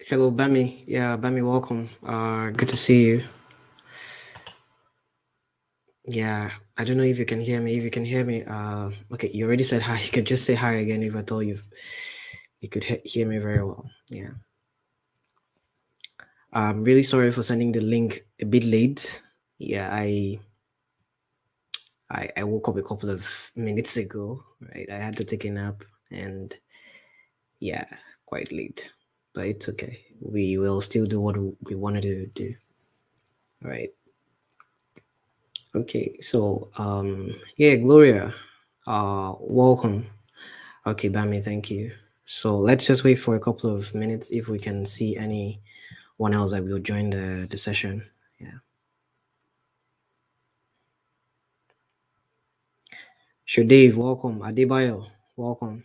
Hello, Bami. Yeah, Bami, welcome. Good to see you. Yeah, I don't know if you can hear me. If you can hear me, okay, you already said hi. You could just say hi again if I told you you could hear me very well. Yeah. I'm really sorry for sending the link a bit late. Yeah, I woke up a couple of minutes ago, right? I had to take a nap and yeah, quite late. But it's okay. We will still do what we wanted to do. Right. Okay, so yeah, Gloria, welcome. Okay, Bami, thank you. So let's just wait for a couple of minutes if we can see anyone else that will join the session. Yeah. Sure, Dave, welcome. Adebayo, welcome.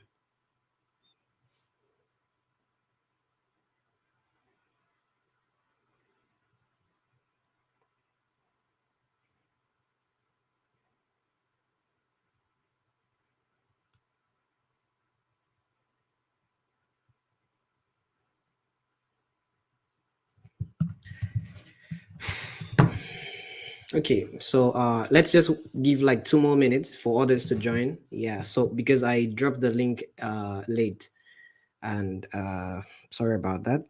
Okay, so let's just give like 2 more minutes for others to join. Yeah, so because I dropped the link late and sorry about that.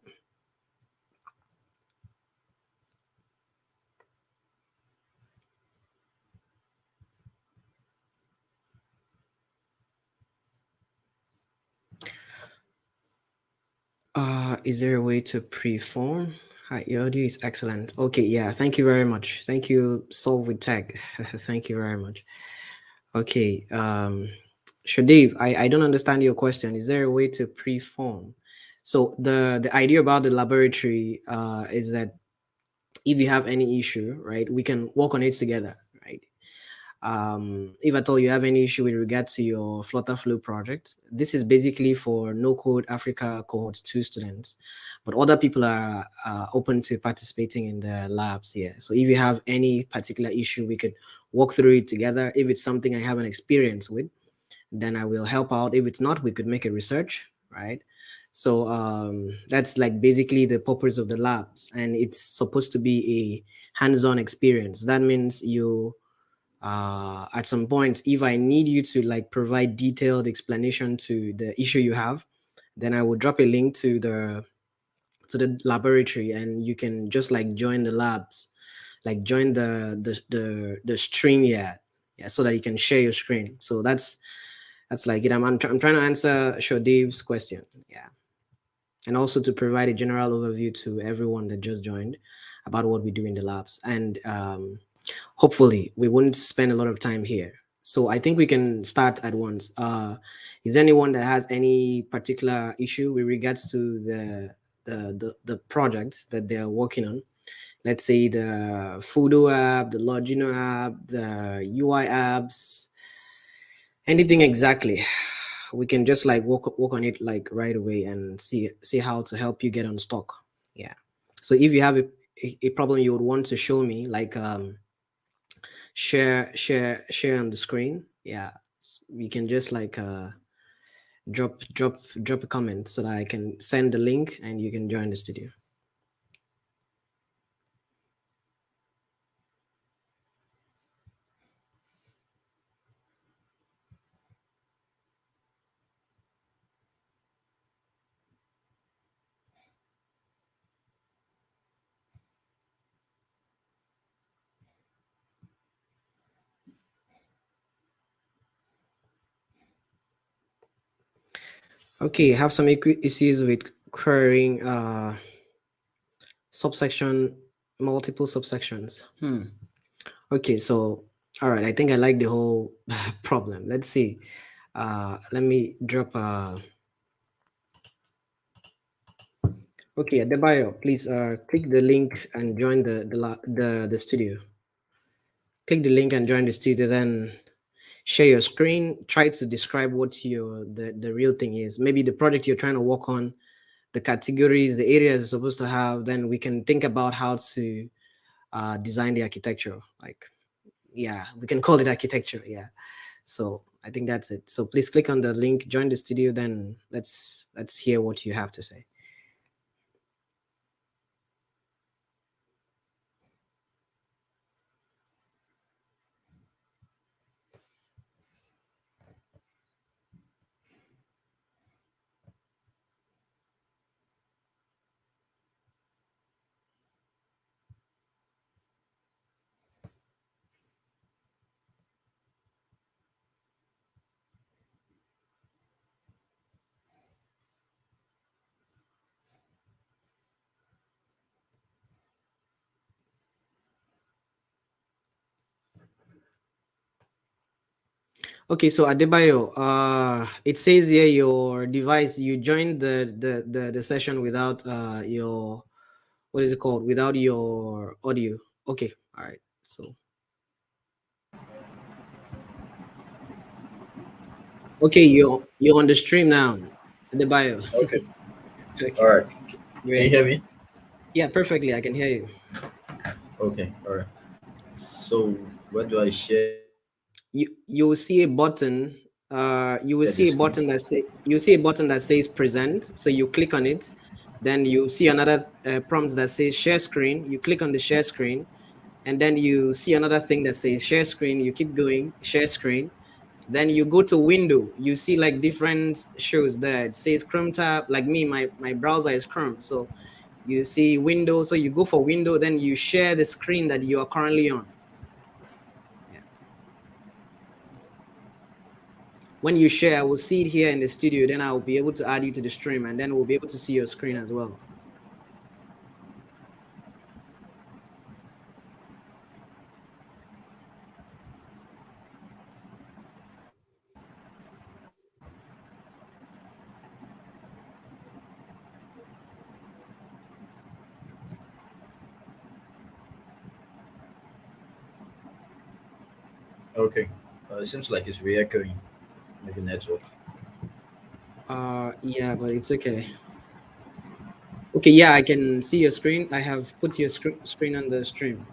Is there a way to preform? Hi, your audio is excellent. Okay, yeah, thank you very much. Thank you, Solve with Tech. Thank you very much. Okay, Shadave, I don't understand your question. Is there a way to preform? So the idea about the laboratory is that if you have any issue, right, we can work on it together, right? If at all you have any issue with regard to your FlutterFlow project, this is basically for Nocode Africa cohort 2 students, but other people are open to participating in the labs here. So if you have any particular issue, we could walk through it together. If it's something I have an experience with, then I will help out. If it's not, we could make a research, right? So that's like basically the purpose of the labs, and it's supposed to be a hands-on experience. That means you at some point, if I need you to like provide detailed explanation to the issue you have, then I will drop a link to the laboratory, and you can just like join the labs, like join the stream. Yeah, so that you can share your screen. So that's like it. I'm trying to answer Shodave's question. Yeah, and also to provide a general overview to everyone that just joined about what we do in the labs. And hopefully we won't spend a lot of time here. So I think we can start at once. Is there anyone that has any particular issue with regards to the projects that they're working on? Let's say the Fudo app, the Logino app, the UI apps, anything exactly. We can just like work on it like right away and see how to help you get on stock. Yeah. So if you have a problem you would want to show me, like share on the screen. Yeah, we can just like drop a comment so that I can send the link and you can join the studio. Okay, have some issues with querying subsection, multiple subsections. Okay, so all right, I think I like the whole problem. Let's see. Let me drop okay, Adebayo, please click the link and join the studio. Click the link and join the studio, then share your screen. Try to describe what the real thing is. Maybe the project you're trying to work on, the categories, the areas you're supposed to have. Then we can think about how to design the architecture. Like, yeah, we can call it architecture. Yeah. So I think that's it. So please click on the link, join the studio. Then let's hear what you have to say. Okay, so Adebayo, it says here your device, you joined the session without your, what is it called? Without your audio. Okay, all right. So okay, you're on the stream now, Adebayo. Okay. All Okay, right. Can you great. hear me? Yeah, perfectly. I can hear you. Okay. All right. So where do I share the screen? You will see a button. You will see a button that say you see a button that says present. So you click on it. Then you see another prompt that says share screen. You click on the share screen, and then you see another thing that says share screen. You keep going, share screen. Then you go to window. You see like different shows there. It says Chrome tab. Like me, my browser is Chrome. So you see window. So you go for window. Then you share the screen that you are currently on. Yeah. When you share, I will see it here in the studio. Then I will be able to add you to the stream, and then we'll be able to see your screen as well. Okay. It seems like it's re-echoing. Maybe network. Yeah, but it's okay. Okay, yeah, I can see your screen. I have put your screen on the stream.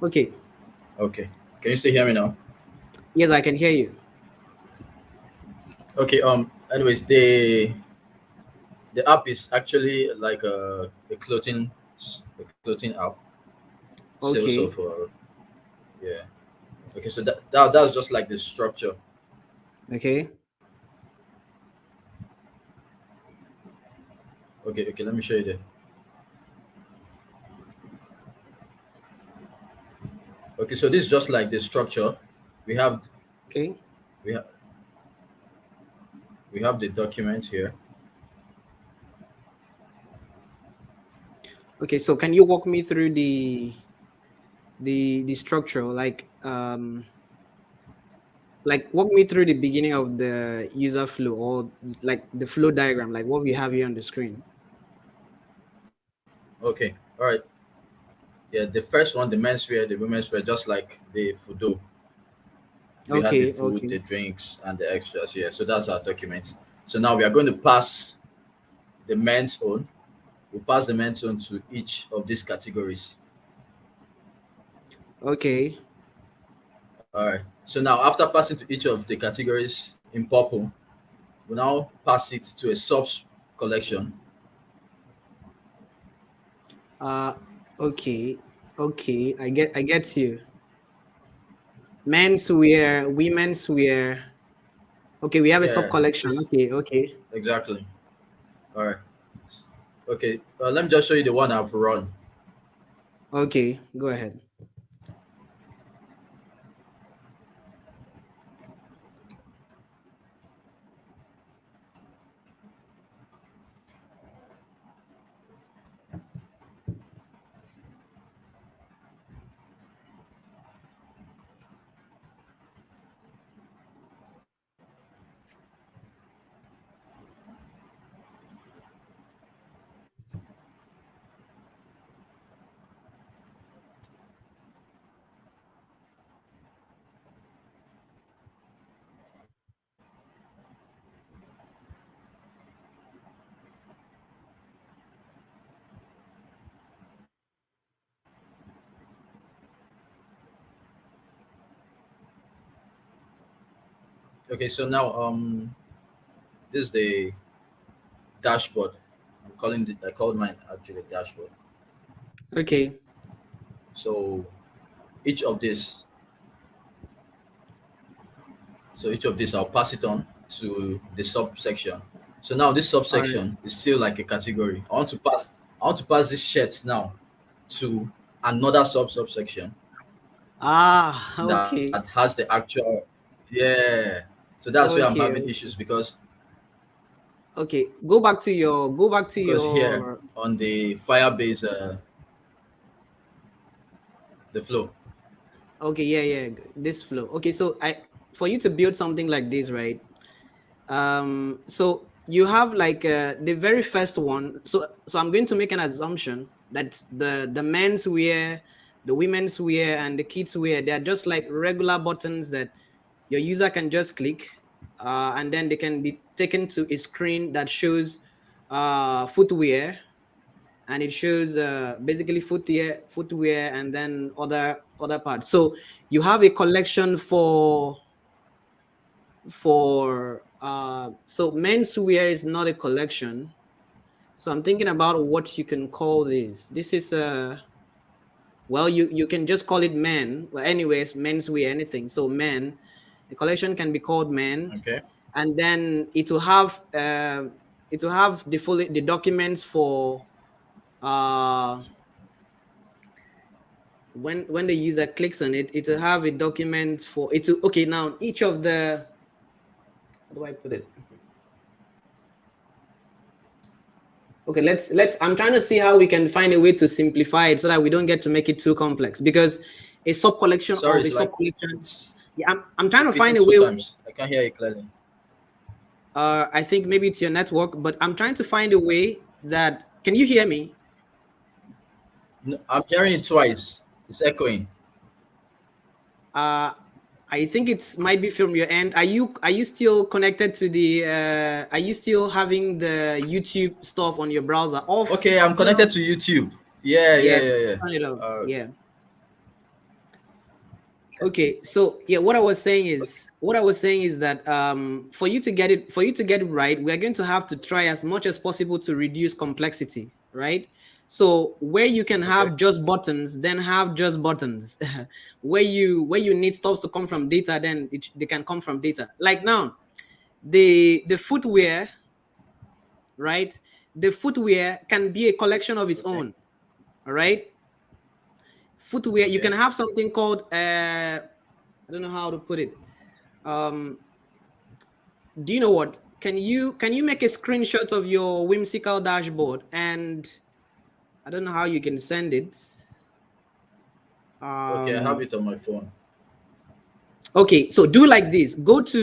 Okay. Okay. Can you still hear me now? Yes, I can hear you. Okay. Anyways, the app is actually like a clothing app, sales of Okay. yeah. Okay. So that's just like the structure. Okay. Okay. Okay. Let me show you there. Okay. So this is just like the structure. We have Okay. we have we have the document here. Okay. So can you walk me through the structure? Like walk me through the beginning of the user flow, or like the flow diagram, like what we have here on the screen. Okay. All right. Yeah, the first one, the menswear, the women's wear, just like the food. We had the Okay. food, Okay. the drinks, and the extras. Yeah, so that's our document. So now we are going to pass the men's own. We'll pass the men's own to each of these categories. Okay. All right. So now after passing to each of the categories in purple, we now pass it to a subs collection. Uh, okay, okay. I get you. Men's wear, women's wear. Okay, we have a sub Yeah, collection. this Okay, okay, exactly. All right. Okay. Let me just show you the one I've run. okay. Go ahead. Okay. So now this is the dashboard. I called mine actually dashboard. Okay, So each of this, so each of this, I'll pass it on to the subsection. So now this all right. subsection is still like a category. I want to pass this shirt now to another subsection Ah, that okay, has the actual, yeah. So that's where I'm having okay, issues okay. Go back to here your. on the Firebase the flow. Okay, yeah. This flow. Okay, so for you to build something like this, right? So you have like the very first one. So I'm going to make an assumption that the men's wear, the women's wear, and the kids wear, they're just like regular buttons that your user can just click, and then they can be taken to a screen that shows footwear, and it shows basically footwear, and then other parts. So you have a collection for so menswear is not a collection. So I'm thinking about what you can call this. This is well, you can just call it men. Well, anyways, menswear, anything. So men, the collection can be called men, Okay. and then it will have the documents for uh when the user clicks on it, it will have a document for it to, okay, now each of the, how do I put it? Okay, let's I'm trying to see how we can find a way to simplify it so that we don't get to make it too complex, because a sub collection Sorry, of a it's sub like collection. it's Yeah, I'm trying to repeating find a two way. times. I can't hear you clearly. I think maybe it's your network, but I'm trying to find a way that, can you hear me? No, I'm hearing it twice. It's echoing. uh I think it's might be from your end. Are you still connected to the are you still having the YouTube stuff on your browser off? Okay, I'm Turn off. connected to YouTube. Yeah, yeah, Yes, yeah, yeah. turn it off. Uh, Yeah. Okay, so yeah, what I was saying is that for you to get it right, we're going to have to try as much as possible to reduce complexity, right? So where you can okay, have just buttons, then have just buttons. Where you need stuff to come from data, then they can come from data. Like now, the footwear, right? The footwear can be a collection of its okay, own. All right. Footwear, you can okay. have something called I don't know how to put it. Um, do you know what? Can you make a screenshot of your whimsical dashboard, and I don't know how you can send it. Okay, I have Um, it on my phone. okay, so do like this. Hold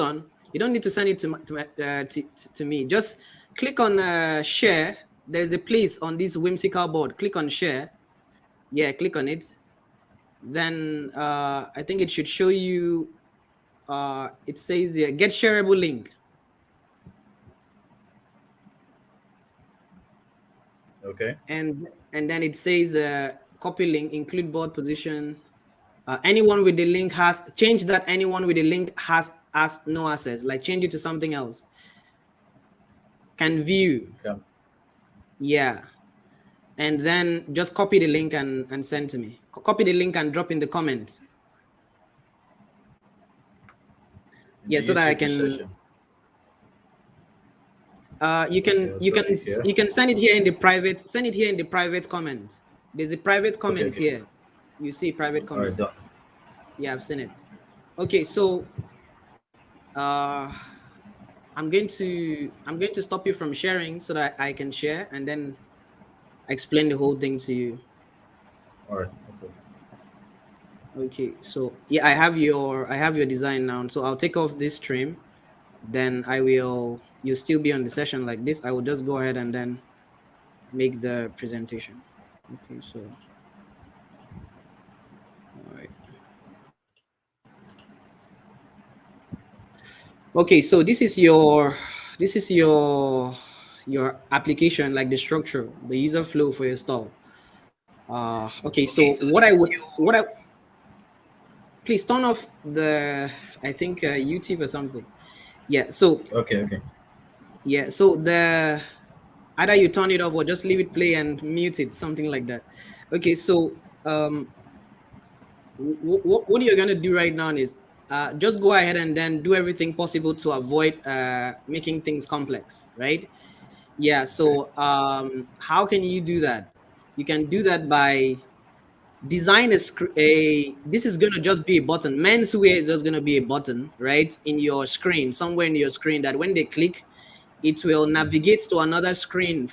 on. You don't need to send it to me. Just click on share. There's a place on this whimsical board. Click on share. Yeah, click on it. Then I think it should show you. It says here, get shareable link. Okay, And then it says copy link, include board position. Anyone with the link has, change that, anyone with the link has no access, like change it to something else. Can view. okay. Yeah. And then just copy the link and send to me. Copy the link and drop in the comments. In Yeah, the so that I YouTube can session. you Okay, can I'll you can drop it here. you can send it here in the private, send it here in the private comment. There's a private Okay, comment okay. here. You see private All right, comment. done. Yeah, I've seen it. Okay, so uh I'm going to stop you from sharing so that I can share, and then explain the whole thing to you. All right, no problem. Okay, so yeah, I have your design now. So I'll take off this stream, then you'll still be on the session like this. I will just go ahead and then make the presentation. Okay, so all right. Okay, so this is your application, like the structure, the user flow for your store. Okay, so please turn off the, I think YouTube or something. Yeah, so Okay, okay. the either you turn it off or just leave it play and mute it, something like that. Okay, so what you're gonna do right now is just go ahead and then do everything possible to avoid making things complex, right? Yeah. Okay. So how can you do that? You can do that by design this is gonna just be a button. Menswear is just gonna be a button, right, in your screen, somewhere in your screen, that when they click, it will navigate to another screen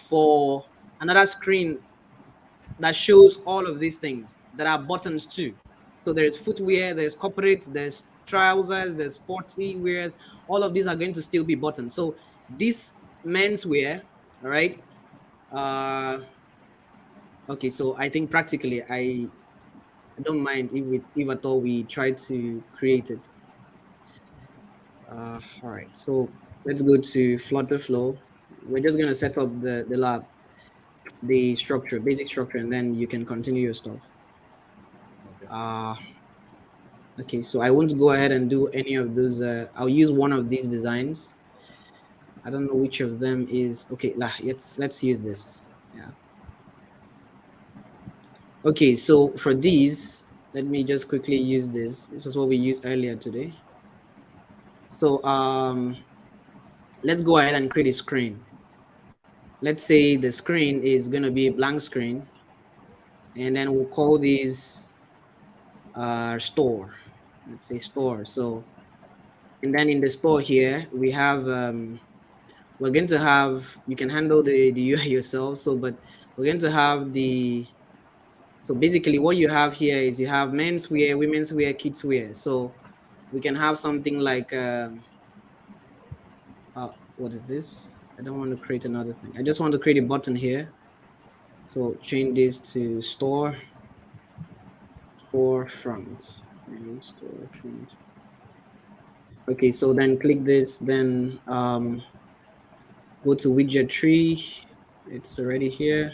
that shows all of these things that are buttons too. So there's footwear, there's corporate, there's trousers, there's sporty wears. All of these are going to still be buttons. So this menswear, all right. Okay, so I think practically I don't mind if at all we try to create it. All right, so let's go to FlutterFlow. We're just going to set up the lab, the structure, basic structure, and then you can continue your stuff. Okay. Okay, so I won't go ahead and do any of those. I'll use one of these designs. I don't know which of them is okay. Let's use this. Yeah. Okay, so for these, let me just quickly use this. This is what we used earlier today. So let's go ahead and create a screen. Let's say the screen is going to be a blank screen, and then we'll call these store. Let's say store. So, and then in the store here, we have we're going to have, you can handle the UI yourself. So, but we're going to have so basically what you have here is you have men's wear, women's wear, kids wear. So we can have something like, what is this? I don't want to create another thing. I just want to create a button here. So change this to storefront. Storefront. Okay, so then click this, then go to widget tree. It's already here,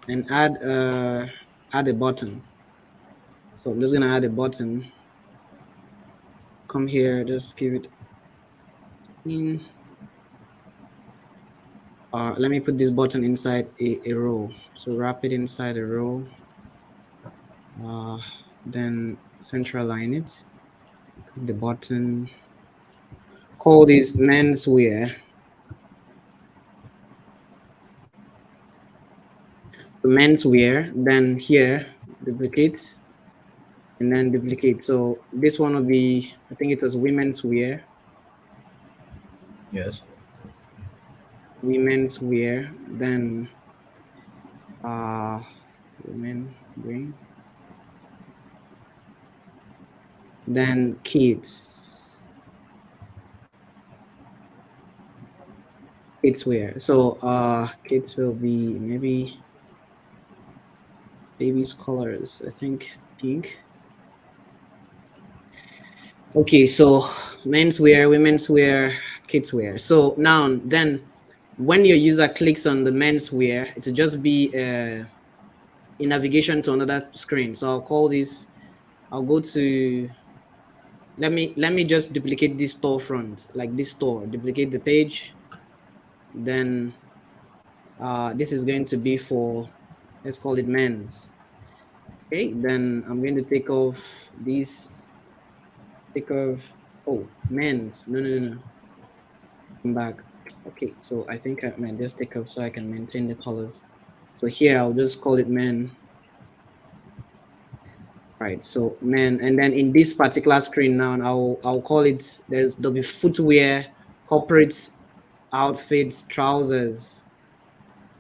and add a button. So I'm just gonna add a button. Come here, just give it in. Let me put this button inside a row. So wrap it inside a row. Then central line it. Click the button. Call this menswear. So menswear. Then here duplicate, and then duplicate. So this one will be, I think it was women's wear. Yes. Women's wear. Then women bring. Then kids wear. So kids will be maybe baby's colors, I think pink. Okay, so men's wear, women's wear, kids wear. So now then when your user clicks on the men's wear, it will just be a navigation to another screen. So I'll call this, I'll go to, let me just duplicate this storefront, like this store, duplicate the page. Then this is going to be for, let's call it men's. Okay, then I'm going to take off this, oh, men's, no. Come back. Okay, so I think I might just take off so I can maintain the colors. So here I'll just call it men. Right, so men, and then in this particular screen now, I'll call it, there'll be footwear, corporate outfits, trousers.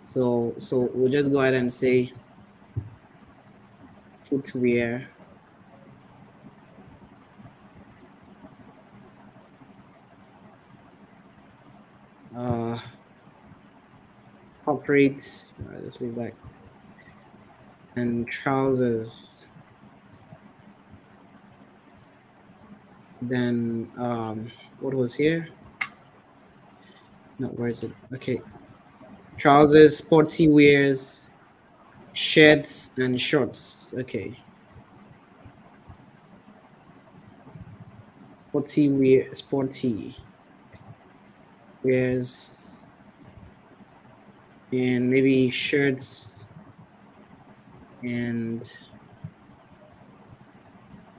So we'll just go ahead and say footwear. Corporate, let's leave that. And trousers. Then what was here? No, where is it? Okay. Trousers, sporty wears, shirts, and shorts. Okay. Sporty wears, and maybe shirts and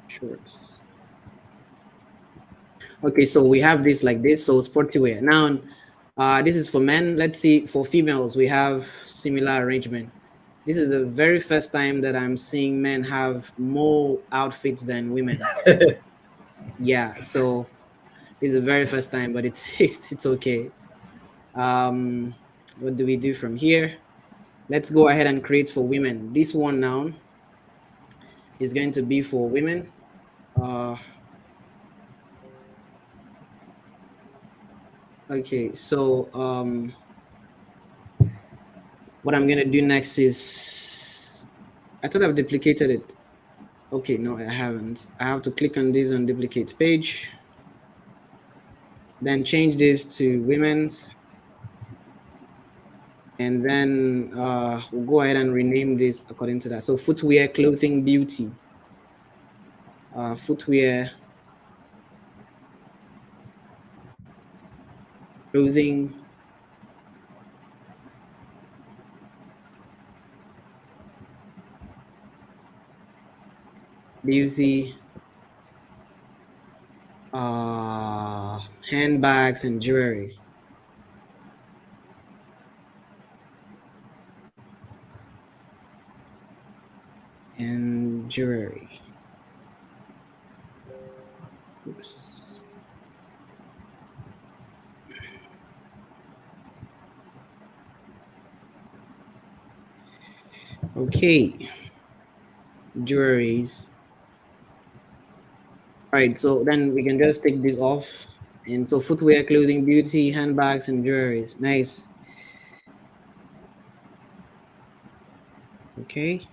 shorts. Okay, so we have this like this. So sporty wear. Now, this is for men. Let's see, for females, we have similar arrangement. This is the very first time that I'm seeing men have more outfits than women. Yeah, so this is the very first time, but it's okay. What do we do from here? Let's go ahead and create for women. This one now is going to be for women. Okay, so what I'm gonna do next is, I thought I've duplicated it. Okay, no, I haven't. I have to click on this and duplicate page. Then change this to women's. And then we'll go ahead and rename this according to that. So footwear, clothing, beauty. Footwear, clothing, beauty, handbags and jewelry. And jewelry. Oops. Okay, jewelries. All right, so then we can just take this off. And so footwear, clothing, beauty, handbags, and jewelries. Nice. Okay.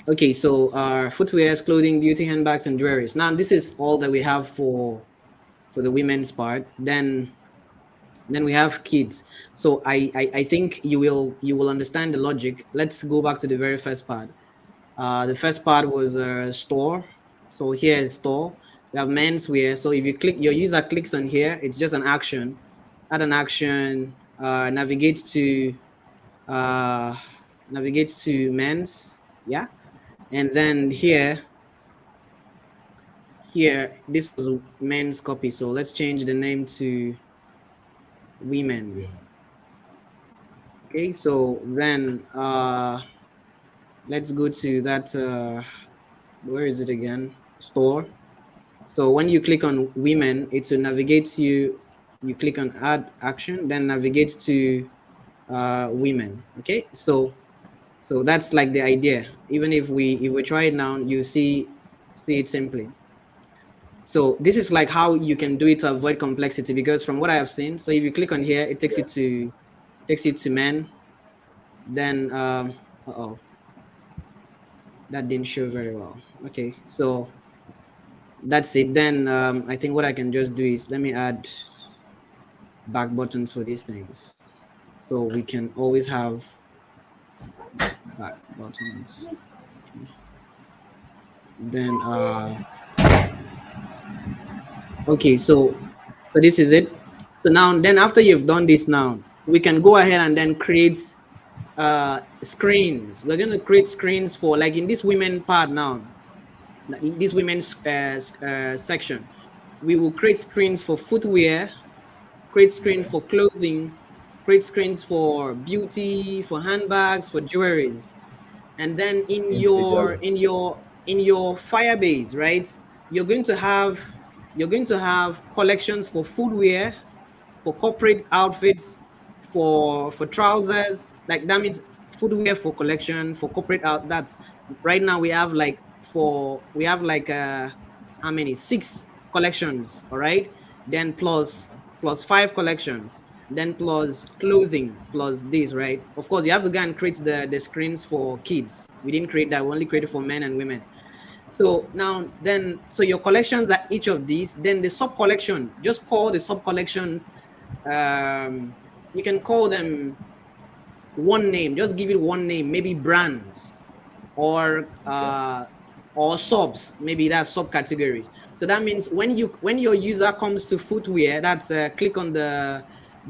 Okay, so footwear, clothing, beauty, handbags, and jewelries. Now this is all that we have for the women's part. Then we have kids. So I think you will understand the logic. Let's go back to the very first part. The first part was store. So here is store. We have menswear. So if you click, your user clicks on here, it's just an action. Add an action. Navigate to men's. Yeah. And then here this was a men's copy, so let's change the name to women. Okay, so then let's go to that where is it again? Store. So when you click on women, it will navigate you click on add action, then navigate to women. Okay, so that's like the idea. Even if we try it now, you see it simply. So this is like how you can do it to avoid complexity, because from what I have seen, so if you click on here, it takes you to men. Then that didn't show very well. Okay, so that's it. Then I think what I can just do is, let me add back buttons for these things, so we can always have back buttons. Okay. Then okay, so this is it. So now, then after you've done this, now we can go ahead and then create screens. We're going to create screens for, like in this women part now, in this women's section, we will create screens for footwear, create screens for clothing, create screens for beauty, for handbags, for jewelries. And then in your Firebase, right, you're going to have collections for footwear, for corporate outfits, for trousers. Like that means footwear for collection, for corporate out. That's right now we have like how many? 6 collections. All right, then plus 5 collections, then plus clothing, plus this, right? Of course, you have to go and create the screens for kids. We didn't create that. We only created for men and women. So now, then, so your collections are each of these. Then the sub collection, just call the sub collections. You can call them one name. Just give it one name. Maybe brands, or subs. Maybe that's subcategories. So that means when your user comes to footwear, that's click on the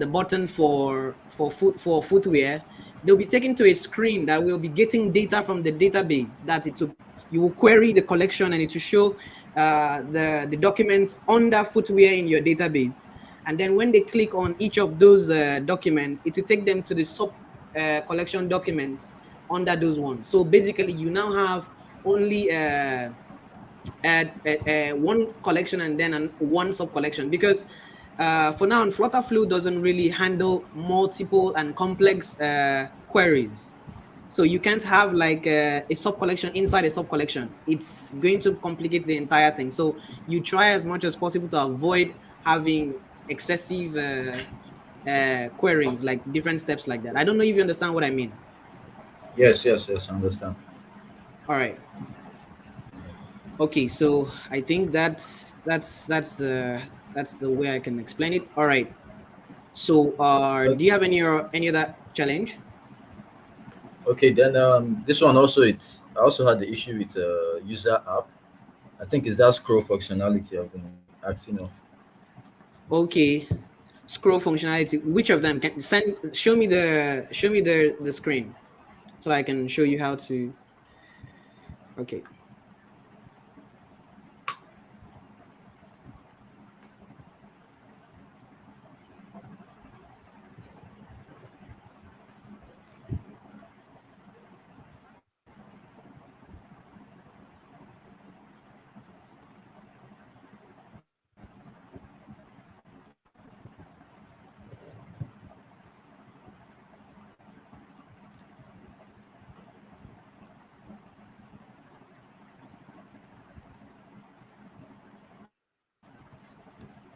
button for footwear, they'll be taken to a screen that will be getting data from the database. That you will query the collection, and it will show the documents under footwear in your database. And then when they click on each of those documents, it will take them to the sub collection documents under those ones. So basically, you now have only one collection and then one sub collection, because for now, FlutterFlow doesn't really handle multiple and complex queries. So you can't have like a sub collection inside a sub collection. It's going to complicate the entire thing. So you try as much as possible to avoid having excessive queries, like different steps like that. I don't know if you understand what I mean. Yes, yes, yes, I understand. All right. Okay, so I think that's the way I can explain it. All right. So O- do you have any other challenge? Okay, then this one also, I also had the issue with user app. I think it's that scroll functionality I've been asking of. Okay. Scroll functionality. Which of them? Can send show me the screen so I can show you how to. Okay.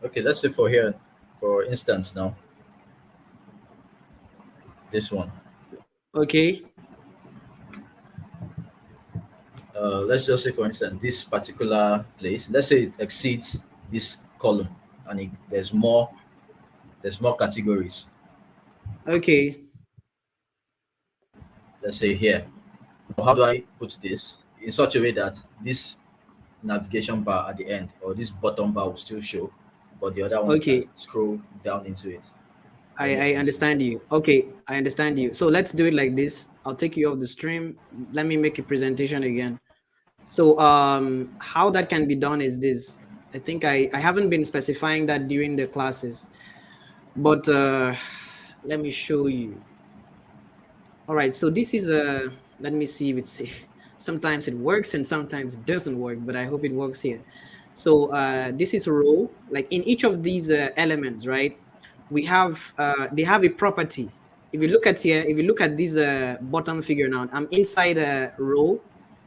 Okay, let's say for here, for instance now, this one. Okay. Let's just say for instance, this particular place, let's say it exceeds this column and there's more categories. Okay. Let's say here. How do I put this in such a way that this navigation bar at the end or this bottom bar will still show, but the other one I can Okay. scroll down into it. Let me I finish it. understand you. Okay, I understand you. So let's do it like this. I'll take you off the stream. Let me make a presentation again. So how that can be done is this. I think I haven't been specifying that during the classes, but let me show you. All right, so this is a, let me see if it's, sometimes it works and sometimes it doesn't work, but I hope it works here. So this is a row, like in each of these elements, right? We have, they have a property. If you look at here, if you look at this bottom figure now, I'm inside a row.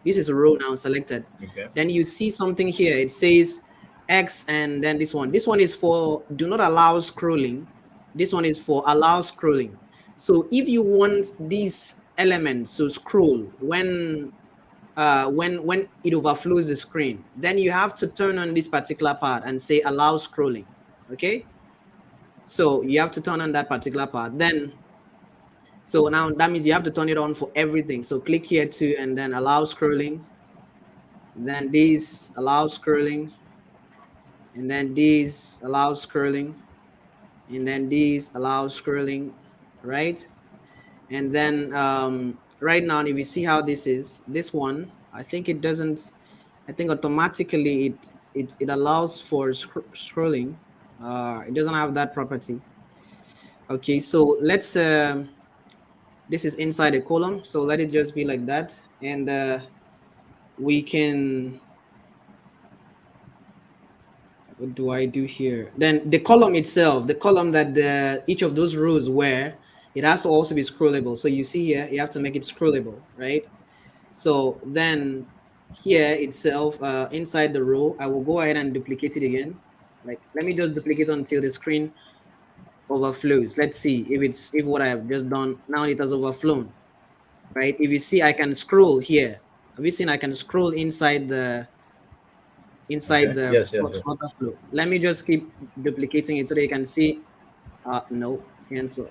This is a row now selected. Okay. Then you see something here. It says X and then this one. This one is for do not allow scrolling. This one is for allow scrolling. So if you want these elements to scroll when it overflows the screen, then you have to turn on this particular part and say allow scrolling. Okay. So you have to turn on that particular part. Then so now that means you have to turn it on for everything. So click here too and then allow scrolling. Then these allow scrolling. And then these allow scrolling. And then these allow scrolling, right? And then right now, if you see how this is, this one, I think it doesn't, I think automatically it allows for scrolling. It doesn't have that property. Okay, so let's, this is inside a column. So let it just be like that. And we can, what do I do here? Then the column itself, the column that each of those rows were, it has to also be scrollable. So you see here, you have to make it scrollable, right? So then here itself, inside the row, I will go ahead and duplicate it again. Like, let me just duplicate until the screen overflows. Let's see if what I have just done, now it has overflown, right? If you see, I can scroll here. Have you seen I can scroll inside Okay. the Yes, yes, yes. Flutter flow? Let me just keep duplicating it so that you can see, no, cancel.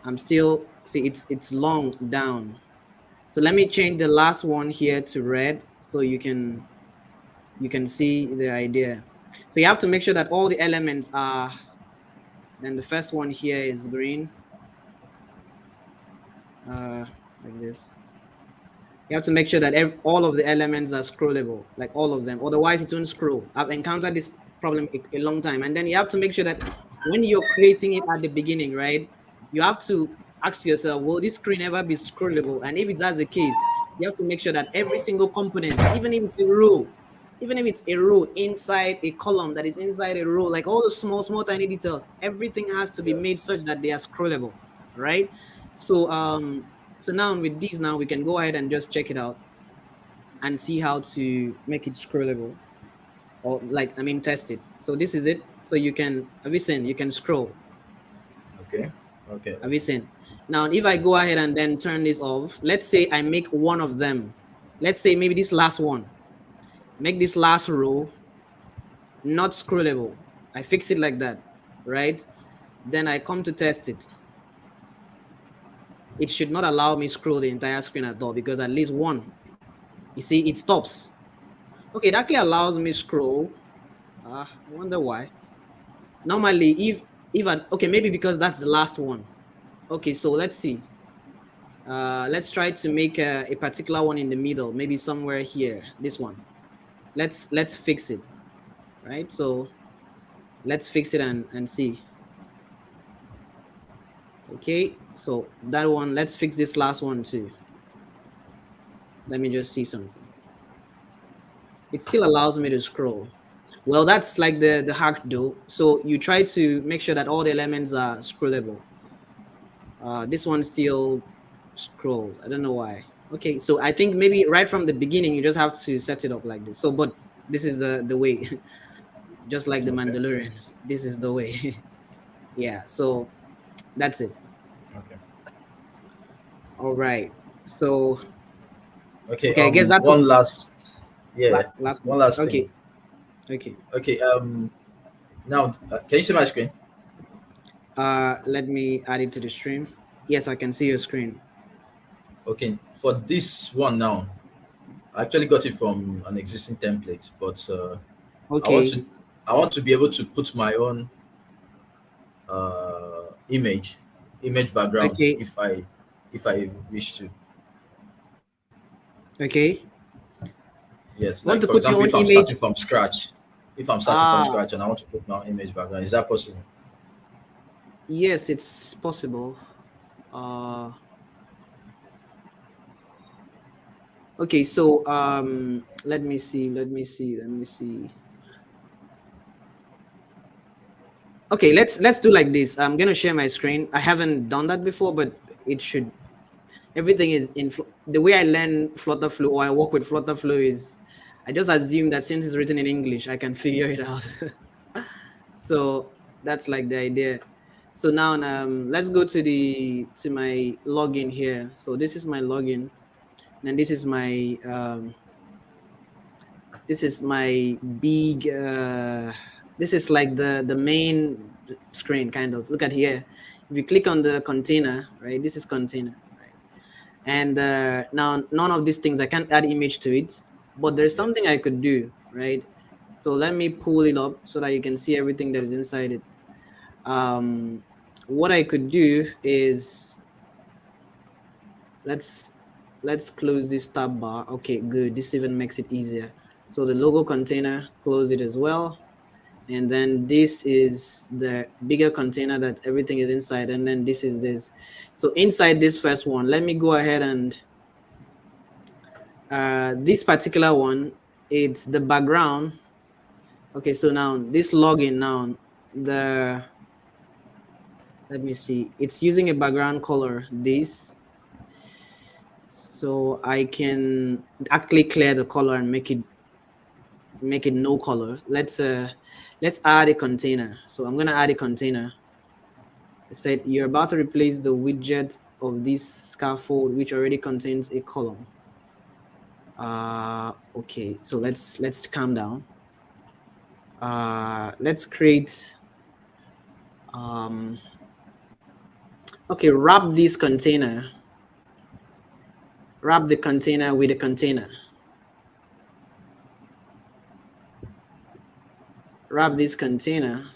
I'm still, see, it's long down. So let me change the last one here to red so you can see the idea. So you have to make sure that all the elements are, then the first one here is green, like this. You have to make sure that all of the elements are scrollable, like all of them. Otherwise, it won't scroll. I've encountered this problem a long time. And then you have to make sure that when you're creating it at the beginning, right, you have to ask yourself, will this screen ever be scrollable? And if that's the case, you have to make sure that every single component, even if it's a row inside a column that is inside a row, like all the small tiny details, everything has to be Yeah. made such that they are scrollable, right? So so now with these, now we can go ahead and just check it out and see how to make it scrollable, or like, I mean, test it. So this is it. So you can, have you seen, you can scroll. Okay. Okay. Have you Okay. seen? Now, if I go ahead and then turn this off, let's say I make one of them. Let's say maybe this last one, make this last row not scrollable. I fix it like that, right? Then I come to test it. It should not allow me scroll the entire screen at all, because at least one, you see, it stops. Okay, it actually allows me scroll. I wonder why. Normally, okay, maybe because that's the last one. Okay, so let's see. Let's try to make a particular one in the middle, maybe somewhere here. This one. Let's fix it, right? So let's fix it and see. Okay, so that one. Let's fix this last one too. Let me just see something. It still allows me to scroll. Well, that's like the hack though. So you try to make sure that all the elements are scrollable. This one still scrolls. I don't know why. Okay, so I think maybe right from the beginning you just have to set it up like this. So, but this is the way, just like the Okay. Mandalorians. This is the way. Yeah. So that's it. Okay. All right. So Okay. okay, I guess that One last. Yeah. last One one. last thing. Okay. Okay. Okay. Now, can you see my screen? Let me add it to the stream. Yes, I can see your screen. Okay. For this one now, I actually got it from an existing template, but I want Okay. to I want to be able to put my own image background Okay. if I wish to. Okay. Yes, Want like to for put your example, own image? if I'm starting from Ah, scratch and I want to put my own image background, is that possible? yes, it's possible. Uh, okay, so let me see, let me see. Okay, let's do like this. I'm gonna share my screen. I haven't done that before, but it should. Everything is in the way I learn FlutterFlow, or I work with FlutterFlow, is I just assume that since it's written in English, I can figure it out. So that's like the idea. So now let's go to my login here. So this is my login, and this is my big this is like the main screen, kind of. Look at here. If you click on the container, right, this is container, right? And now none of these things, I can't add image to it, but there's Yeah. something I could do, right? So let me pull it up so that you can see everything that is inside it. What I could do is, let's close this tab bar. Okay, good. This even makes it easier. So the logo container, close it as well. And then this is the bigger container that everything is inside. And then this is this. So inside this first one, let me go ahead and this particular one, it's the background. Okay, so now this login now, let me see, it's using a background color, this. So I can actually clear the color and make it no color. Let's add a container. So I'm gonna add a container. It said you're about to replace the widget of this scaffold which already contains a column. Okay, so let's calm down. Let's create okay, wrap this container. Wrap the container with a container. Wrap this container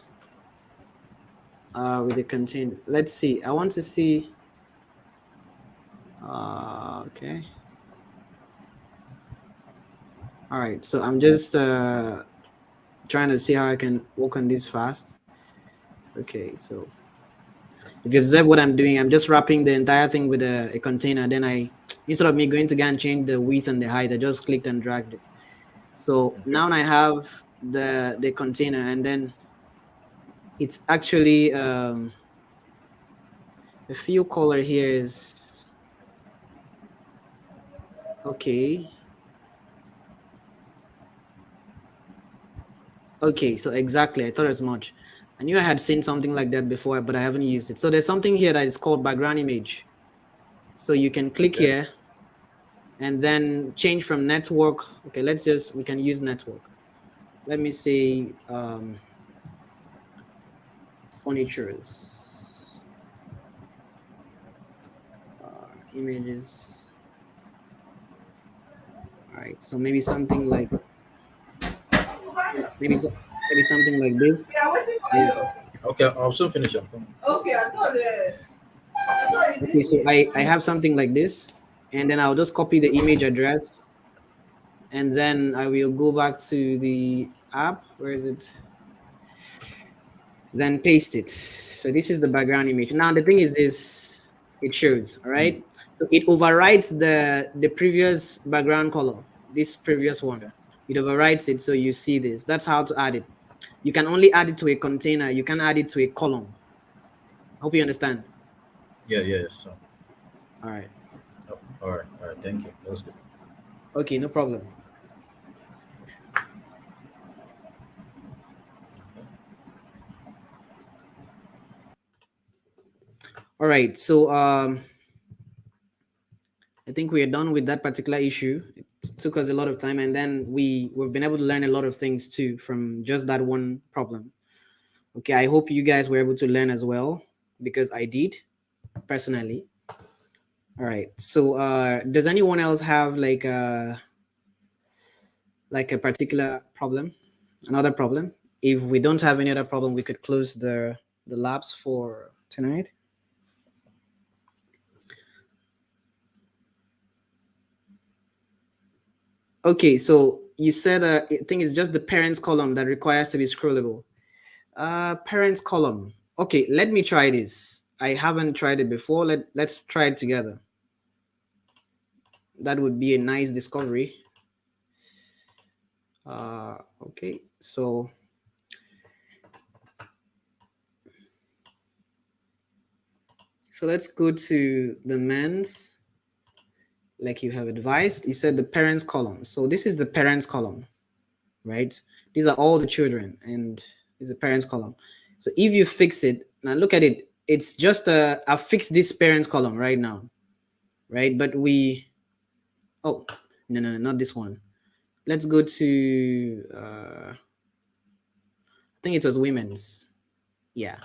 with a container. Let's see. I want to see. Okay. All right. So I'm just trying to see how I can work on this fast. Okay, so if you observe what I'm doing, I'm just wrapping the entire thing with a container. Then instead of me going to go and change the width and the height, I just clicked and dragged it. So Okay. now I have the container, and then it's actually the fill color here is okay. Okay, so exactly, I thought as much. I knew I had seen something like that before, but I haven't used it. So there's something here that is called background image. So you can click Okay. here and then change from network. Okay, we can use network. Let me say furnitures, images. All right, so maybe something like maybe so, maybe something like this. Yeah, waiting for And, you. Okay, I'll soon finish. I'm coming. Okay, I thought you okay, didn't so hear. I have something like this, and then I'll just copy the image address, and then I will go back to the app. Where is it? Then paste it. So this is the background image. Now the thing is this, it shows, all Mm. right? So it overwrites the previous background color, this previous one. Okay. It overwrites it, so you see this. That's how to add it. You can only add it to a container. You can add it to a column. Hope you understand. Yeah, yeah. So, All right. oh, all right, all right. Thank you. That was good. Okay, no problem. All right. So I think we are done with that particular issue. It took us a lot of time, and then we've been able to learn a lot of things too from just that one problem. Okay, I hope you guys were able to learn as well, because I did personally. All right. So does anyone else have like a particular problem, another problem? If we don't have any other problem, we could close the labs for tonight. Okay, so you said I think it's just the parents column that requires to be scrollable. Parents column. Okay, let me try this. I haven't tried it before. Let's try it together. That would be a nice discovery. Okay, so let's go to the men's, like you have advised. You said the parents column. So this is the parents column, right? These are all the children, and this is the parents column. So if you fix it, now look at it. It's just I fixed this parents column right now, right? But oh, no, not this one. Let's go to, I think it was women's. Yeah.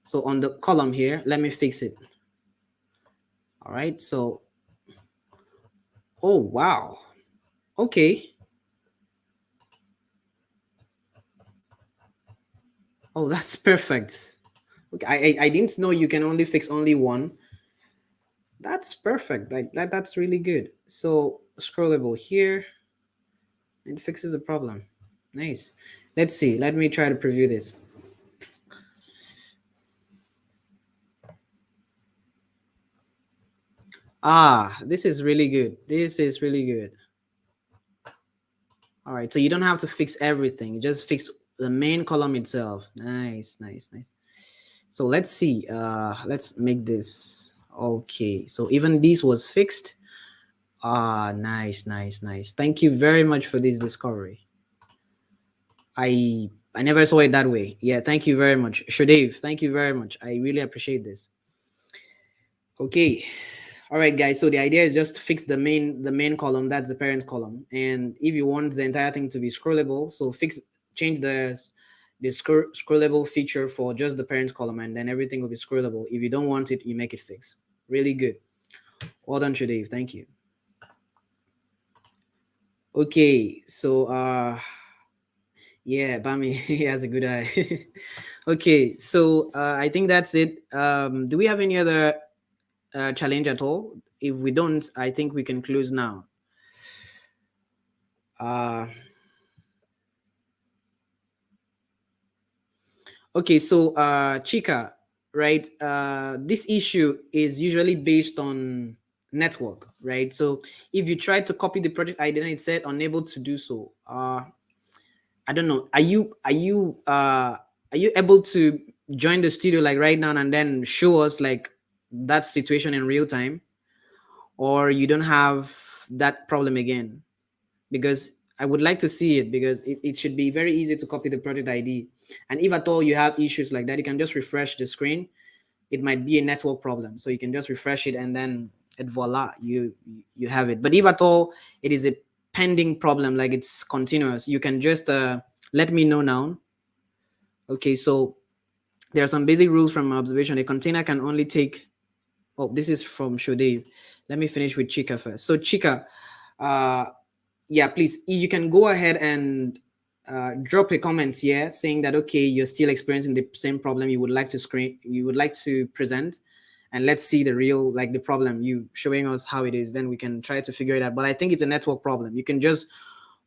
So on the column here, let me fix it. All right. So, oh, wow. Okay. Oh, that's perfect. Okay. I didn't know you can only fix only one. That's perfect. That's really good. So scrollable here, it fixes the problem. Nice. Let's see. Let me try to preview this. This is really good. This is really good. All right. So you don't have to fix everything. You just fix the main column itself. Nice. So let's see. Let's make this okay. So even this was fixed. Nice. Thank you very much for this discovery. I never saw it that way. Yeah, thank you very much. Shodev, thank you very much. I really appreciate this. Okay. All right, guys. So the idea is just to fix the main column, that's the parent column. And if you want the entire thing to be scrollable, so change the scrollable feature for just the parent column, and then everything will be scrollable. If you don't want it, you make it fix. Really good. Well done, Shodev. Thank you. Okay, so yeah, Bami, he has a good eye. Okay, so I think that's it. Do we have any other challenge at all? If we don't, I think we can close now. Uh, Okay, so Chika, right? This issue is usually based on network, right? So if you try to copy the project ID and it said unable to do so, I don't know. Are you able to join the studio like right now and then show us like that situation in real time, or you don't have that problem again? Because I would like to see it, because it should be very easy to copy the project ID. And if at all you have issues like that, you can just refresh the screen. It might be a network problem, so you can just refresh it and then voila, you have it. But if at all it is a pending problem, like it's continuous, you can just let me know now. Okay, so there are some basic rules from my observation. A container can only take, oh, this is from Shodev. Let me finish with Chika first. So Chika, yeah, please, you can go ahead and drop a comment here saying that, okay, you're still experiencing the same problem, you would like to present, and let's see the real, like the problem, you showing us how it is, then we can try to figure it out. But I think it's a network problem. You can just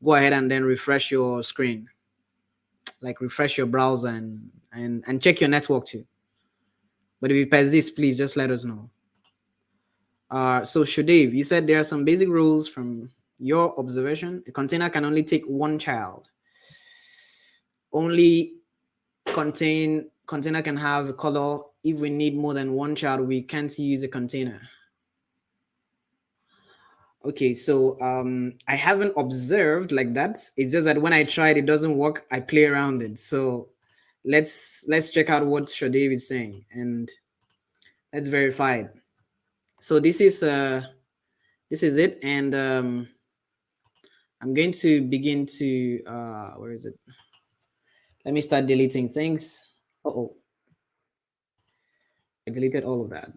go ahead and then refresh your screen, like refresh your browser and check your network too. But if it persists, please just let us know. So Shudev, you said there are some basic rules from your observation. A container can only take one child. Only container can have a color. If we need more than one child, we can't use a container. Okay, so I haven't observed like that. It's just that when I tried, it doesn't work. I play around it. So let's check out what Shodev is saying and let's verify it. So this is it, and I'm going to begin to where is it? Let me start deleting things. Oh, I deleted all of that.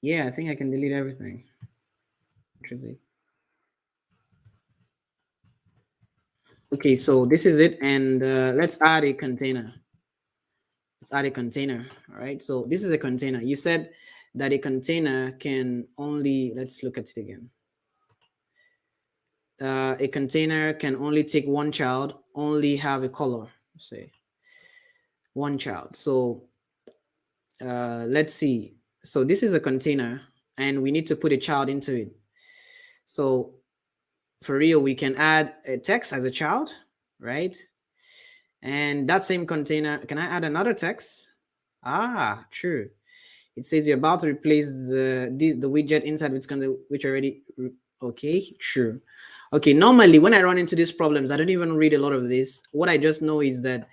Yeah, I think I can delete everything. Interesting. Okay, so this is it, and let's add a container. Let's add a container. All right, so this is a container. You said that a container can only, let's look at it again. A container can only take one child, only have a color, say one child. So let's see. So this is a container and we need to put a child into it. So for real, we can add a text as a child, right? And that same container, can I add another text? Ah, true. It says you're about to replace the widget inside which already, okay, true. Okay, normally when I run into these problems, I don't even read a lot of this. What I just know is that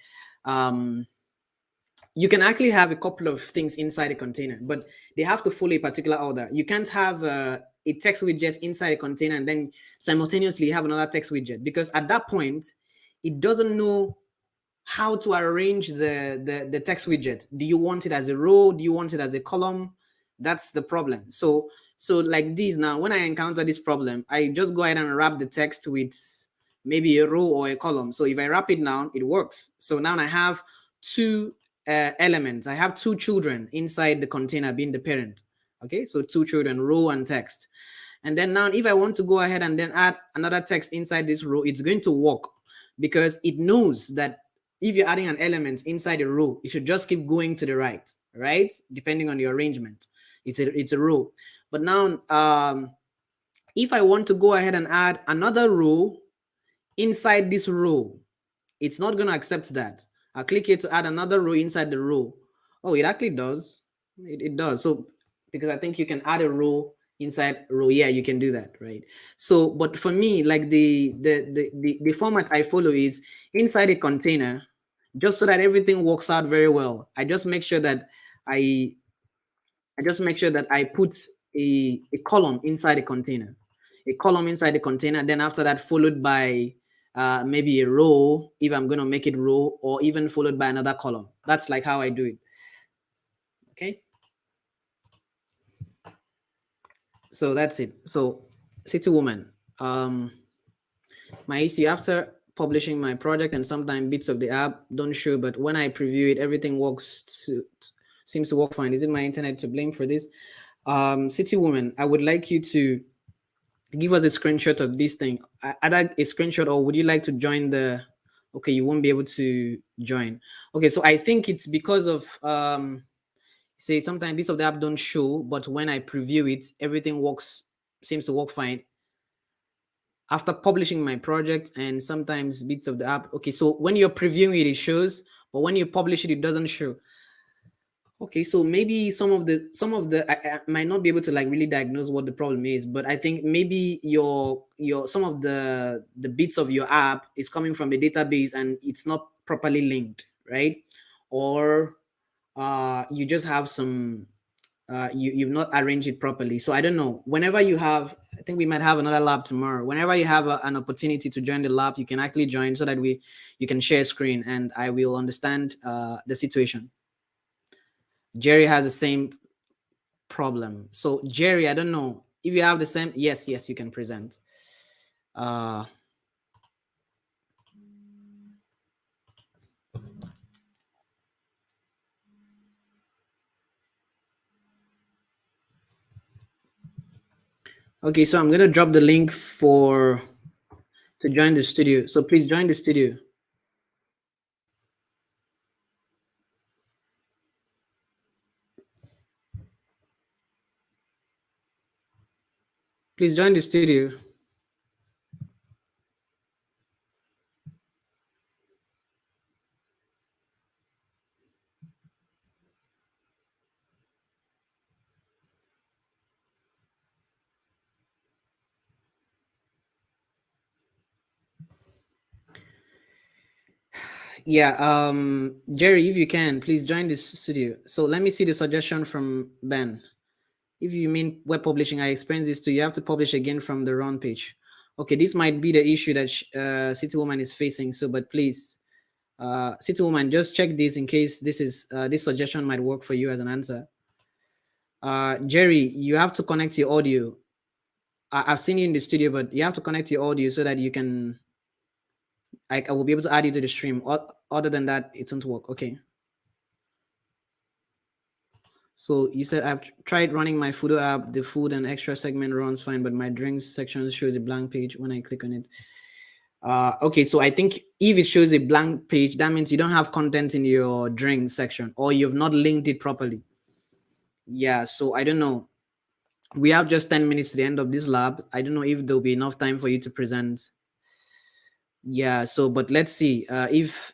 you can actually have a couple of things inside a container, but they have to follow a particular order. You can't have a text widget inside a container and then simultaneously have another text widget, because at that point, it doesn't know how to arrange the text widget. Do you want it as a row? Do you want it as a column? That's the problem. So like this now, when I encounter this problem, I just go ahead and wrap the text with maybe a row or a column. So if I wrap it now, it works. So now I have two elements. I have two children inside the container being the parent. Okay, so two children, row and text. And then now if I want to go ahead and then add another text inside this row, it's going to work, because it knows that if you're adding an element inside a row, it should just keep going to the right, depending on your arrangement. It's a row. But now if I want to go ahead and add another row inside this row, it's not going to accept that. I'll click here to add another row inside the row. Oh, it actually does. It does. So because I think you can add a row inside row. Yeah, you can do that, right? So, but for me, like the format I follow is inside a container, just so that everything works out very well. I just make sure that I put a column inside a container, then after that followed by maybe a row if I'm going to make it row, or even followed by another column. That's like how I do it. Okay, so that's it. So City Woman, my issue after publishing my project, and sometimes bits of the app don't show, but when I preview it, everything seems to work fine. Is it my internet to blame for this? City Woman, I would like you to give us a screenshot of this thing, either a screenshot, or would you like to join the Okay, you won't be able to join. Okay, so I think it's because of say sometimes bits of the app don't show, but when I preview it, everything seems to work fine after publishing my project. And sometimes bits of the app, okay, so when you're previewing it, it shows, but when you publish it, it doesn't show. Okay, so maybe some of the I might not be able to like really diagnose what the problem is, but I think maybe your some of the bits of your app is coming from the database and it's not properly linked, right? Or you just have some you've not arranged it properly. So I don't know. Whenever you have, I think we might have another lab tomorrow. Whenever you have an opportunity to join the lab, you can actually join so that you can share screen and I will understand the situation. Jerry has the same problem. So Jerry, I don't know if you have the same. Yes, you can present. Uh, okay, so I'm gonna drop the link to join the studio. So please join the studio. Please join the studio. Yeah, Jerry, if you can, please join this studio. So let me see the suggestion from Ben. If you mean web publishing, I experienced this too. You have to publish again from the run page. Okay, this might be the issue that City Woman is facing. So, but please, City Woman, just check this in case this suggestion might work for you as an answer. Jerry, you have to connect your audio. I've seen you in the studio, but you have to connect your audio so that you can. I will be able to add you to the stream. Other than that, it won't work. Okay. So you said I've tried running my Fudo app. The food and extra segment runs fine, but my drinks section shows a blank page when I click on it. Okay, so I think if it shows a blank page, that means you don't have content in your drink section or you've not linked it properly. Yeah, so I don't know. We have just 10 minutes to the end of this lab. I don't know if there'll be enough time for you to present. Yeah, so but let's see if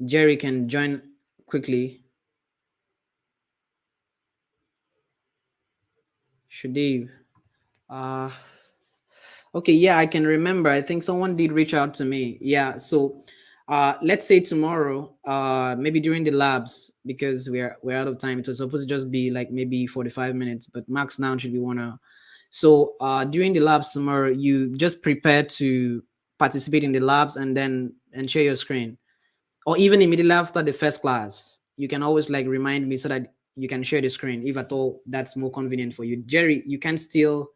Jerry can join quickly. Shudave. Okay, yeah, I can remember. I think someone did reach out to me. Yeah, so let's say tomorrow, maybe during the labs, because we're out of time. It was supposed to just be like maybe 45 minutes, but max now should be 1 hour. So during the labs tomorrow, you just prepare to participate in the labs and share your screen. Or even immediately after the first class, you can always like remind me so that you can share the screen if at all that's more convenient for you. Jerry, you can still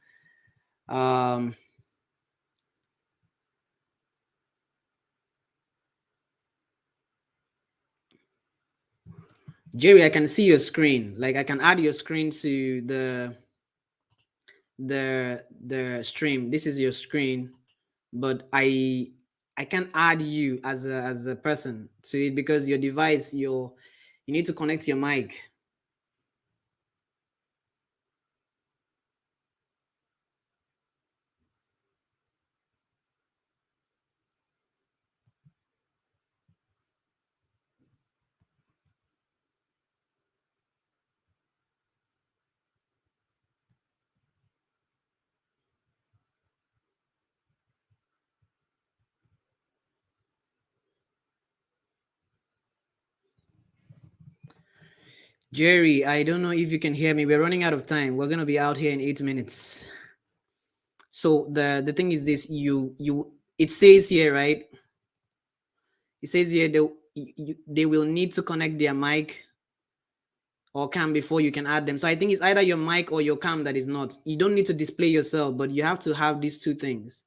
Jerry, I can see your screen. Like I can add your screen to the stream. This is your screen, but I can add you as a person to it because your device, you need to connect your mic. Jerry, I don't know if you can hear me. We're running out of time. We're gonna be out here in 8 minutes. So the thing is this: it says here, right? It says here they will need to connect their mic or cam before you can add them. So I think it's either your mic or your cam that is not. You don't need to display yourself, but you have to have these two things.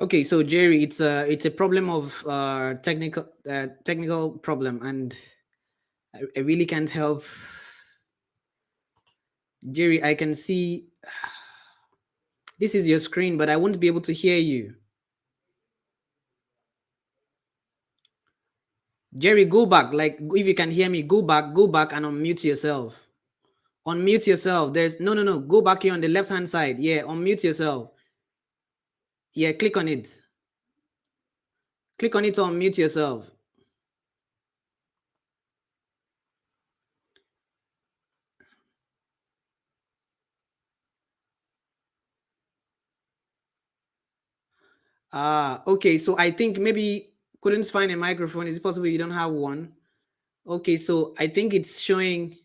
Okay, so Jerry, it's a problem of technical problem, and I really can't help. Jerry, I can see this is your screen, but I won't be able to hear you. Jerry, go back. Like, if you can hear me, go back and unmute yourself. Unmute yourself. There's no. Go back here on the left-hand side. Yeah, unmute yourself. Yeah, click on it. Click on it to unmute yourself. Okay. So I think maybe couldn't find a microphone. Is it possible you don't have one? Okay, so I think it's showing.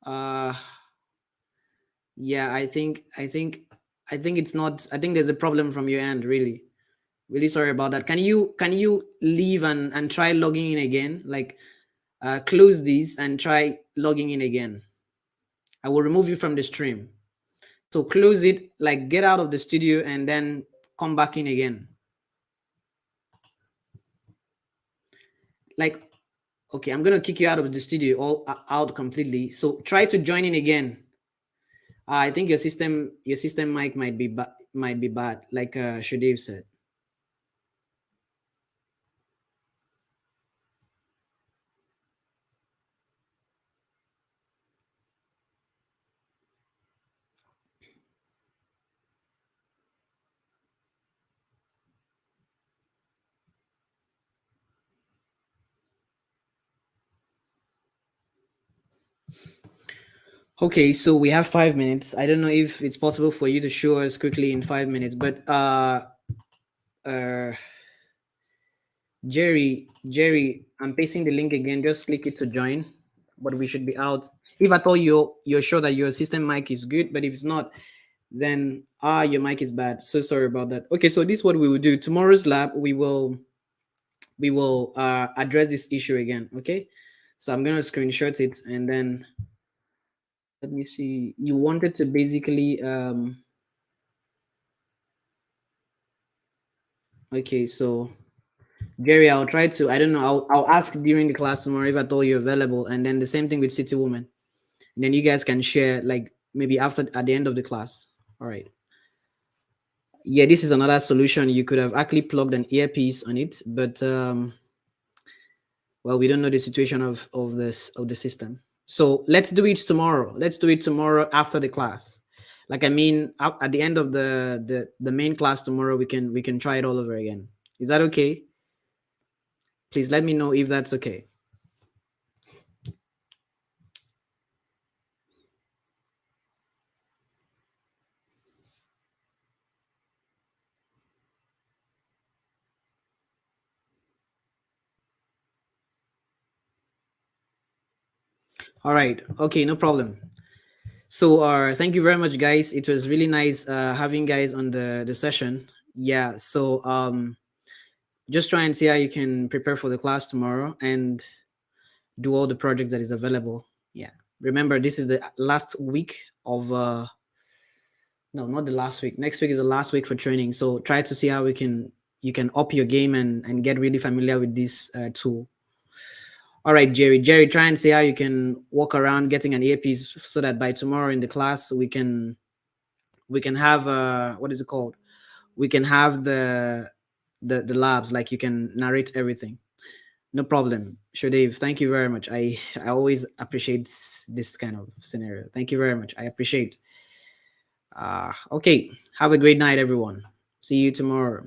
Yeah, I think it's not. I think there's a problem from your end. Really sorry about that. Can you leave and try logging in again? Like, close these and try logging in again. I will remove you from the stream. So close it, like get out of the studio and then come back in again. Like, okay, I'm gonna kick you out of the studio all out completely. So try to join in again. I think your system mic might be bad, like Shudave said. Okay, so we have 5 minutes. I don't know if it's possible for you to show us quickly in 5 minutes, but Jerry, I'm pasting the link again. Just click it to join. But we should be out. If at all you're sure that your system mic is good, but if it's not, then your mic is bad. So sorry about that. Okay, so this is what we will do. Tomorrow's lab, we will address this issue again. Okay, so I'm gonna screenshot it and then let me see. You wanted to basically okay, so Jerry, I'll try to, I don't know, I'll ask during the class tomorrow if at all you're available, and then the same thing with City Woman. And then you guys can share, like, maybe after, at the end of the class. All right. Yeah, this is another solution. You could have actually plugged an earpiece on it, but well, we don't know the situation of the system. So let's do it tomorrow. Let's do it tomorrow after the class. Like, I mean, at the end of the main class tomorrow, we can try it all over again. Is that okay? Please let me know if that's okay. All right. Okay, no problem. So thank you very much, guys. It was really nice having guys on the session. Yeah. So just try and see how you can prepare for the class tomorrow and do all the projects that is available. Yeah. Remember, this is the last week of no, not the last week. Next week is the last week for training. So try to see how you can up your game and get really familiar with this tool. All right, Jerry. Jerry, try and see how you can walk around getting an earpiece so that by tomorrow in the class we can have what is it called? We can have the labs, like you can narrate everything. No problem. Sure, Dave. Thank you very much. I always appreciate this kind of scenario. Thank you very much. I appreciate. Okay. Have a great night, everyone. See you tomorrow.